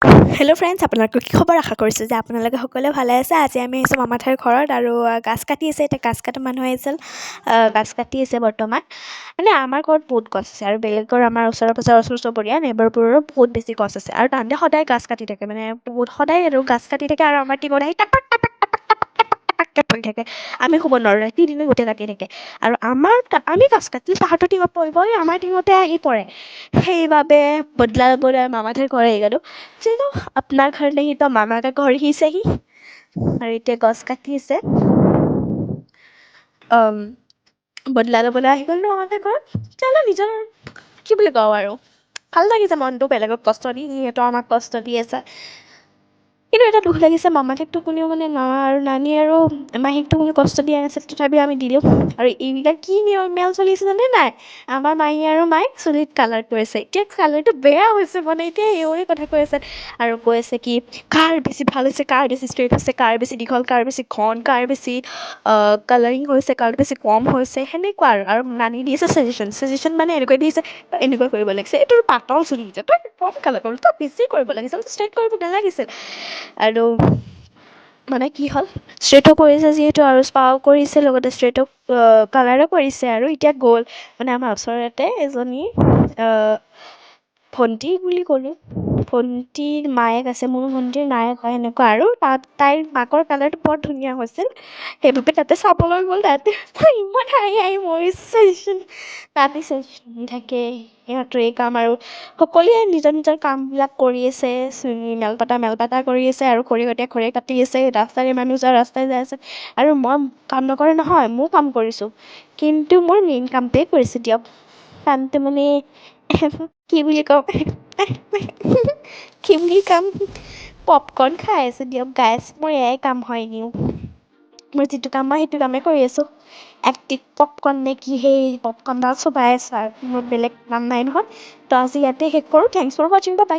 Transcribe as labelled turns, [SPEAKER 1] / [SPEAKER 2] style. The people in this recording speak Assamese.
[SPEAKER 1] হেল্ল' ফ্ৰেণ্ডছ, আপোনালোকৰ কি খবৰ? আশা কৰিছোঁ যে আপোনালোকে সকলোৱে ভালে আছে। আজি আমি আহিছোঁ মামাঠাইৰ ঘৰত আৰু গাছ কাটি আছে। এতিয়া গাছ কটা মানুহ আহিছিল, গাছ কাটি আছে বৰ্তমান। মানে আমাৰ ঘৰত বহুত গছ আছে আৰু বেলেগৰ আমাৰ ওচৰৰ পাজৰৰ ওচৰ চুবুৰীয়া নেইবাৰবোৰৰো বহুত বেছি গছ আছে আৰু তাহাঁতে সদায় গাছ কাটি থাকে, মানে বহুত সদায় আৰু গাছ কাটি থাকে আৰু আমাৰ টিঙত আহি টাপাক টাপাক টাপাক টাপাক টাপাক টাপাককৈ পৰি থাকে। আমি শুব নোৱাৰোঁ, ৰাতি দিনে গোটেই কাটি থাকে আৰু আমি গাছ কাটিলে তাহাঁতৰ টিঙত পৰিব, আমাৰ টিঙতে আহি পৰে। সেইবাবে বদলা ল'বলৈ মামাঠাইৰ ঘৰ আহি গ'লোঁ। চলো আপোনাৰ ঘৰ নেহি তো মামা কা ঘৰ হি চেহি। আৰু এতিয়া গছ কাটিছে, বদলা ল'বলৈ আহি গ'লো মামাঠাইৰ ঘৰত। চলো নিজৰ কি বুলি কওঁ আৰু, ভাল লাগিছে মনটো, বেলেগক কষ্ট দি সিহঁতেও আমাক কষ্ট দি আছে। কিন্তু এটা দুখ লাগিছে, মামাঠাইকটো কোনেও মানে মামা আৰু নানী আৰু মাহীকটো কোনো কষ্ট দিয়া নাছিল, তথাপিও আমি দিলোঁ। আৰু এইবিলাক কি মেল চলিছে জানে নাই? আমাৰ মাহী আৰু মায়ে চুলিত কালাৰ কৰিছে। এতিয়া কালাৰটো বেয়া হৈছে, মানে এতিয়া এওঁৱে কথা কৈ আছে আৰু কৈ আছে কি কাৰ বেছি ভাল হৈছে, কাৰ বেছি ষ্ট্ৰেইট হৈছে, কাৰ বেছি দীঘল, কাৰ বেছি ঘন, কাৰ বেছি কালাৰিং হৈছে, কাৰ বেছি কম হৈছে, সেনেকুৱা আৰু নানি দিছে ছাজেশ্যন মানে এনেকৈ দিছে, এনেকুৱা কৰিব লাগিছে, এইটোৰ পাতল চুলি যে তই কম কালাৰ কৰিলি, তই বেছি কৰিব লাগিছিল, ষ্ট্ৰেইট কৰিব নালাগিছিল। আৰু মানে কি হ'ল, ষ্ট্ৰেইটো কৰিছে যিহেতু আৰু স্পাও কৰিছে, লগতে ষ্ট্ৰেইটো কালাৰো কৰিছে আৰু এতিয়া গ'ল। মানে আমাৰ ওচৰতে এজনী ভণ্টি বুলি ক'লোঁ, ভণ্টিৰ মায়েক আছে, মোৰ ভণ্টিৰ নায়েক হয়, সেনেকুৱা আৰু তাইৰ মাকৰ কালাৰটো বৰ ধুনীয়া হৈছিল, সেইবাবে তাতে চাবলৈ গ'ল। তাতে মই ইমান হাঁহি হাঁহি মৰিছোঁ। তাতে ছাজেশ্যন দি থাকে, সিহঁতৰ এই কাম আৰু সকলোৱে নিজৰ নিজৰ কামবিলাক কৰি আছে, মেল পাতা কৰি আছে আৰু খৰি কাটি আছে, ৰাস্তাৰে মানুহ যোৱা ৰাস্তাই যাই আছে আৰু মই কাম নকৰা নহয়, ময়ো কাম কৰিছোঁ, কিন্তু মোৰ মেইন কামটোৱে কৰিছোঁ দিয়ক। কামটো মানে কি বুলি কওঁ কি বুলি কাম, পপকৰ্ন খাই আছোঁ দিয়ক গাইছ, মোৰ এয়াই কাম হয় এনেও। মোৰ যিটো কাম মই সেইটো কামেই কৰি আছোঁ। এক্টিভ পপকৰ্ন নে কি, সেই পপকৰ্নডাল চোবাই আছোঁ আৰু মোৰ বেলেগ কাম নাই নহয়। তো আজি ইয়াতে শেষ কৰোঁ। থেংকছ ফৰ ৱাচিং, বাই বাই।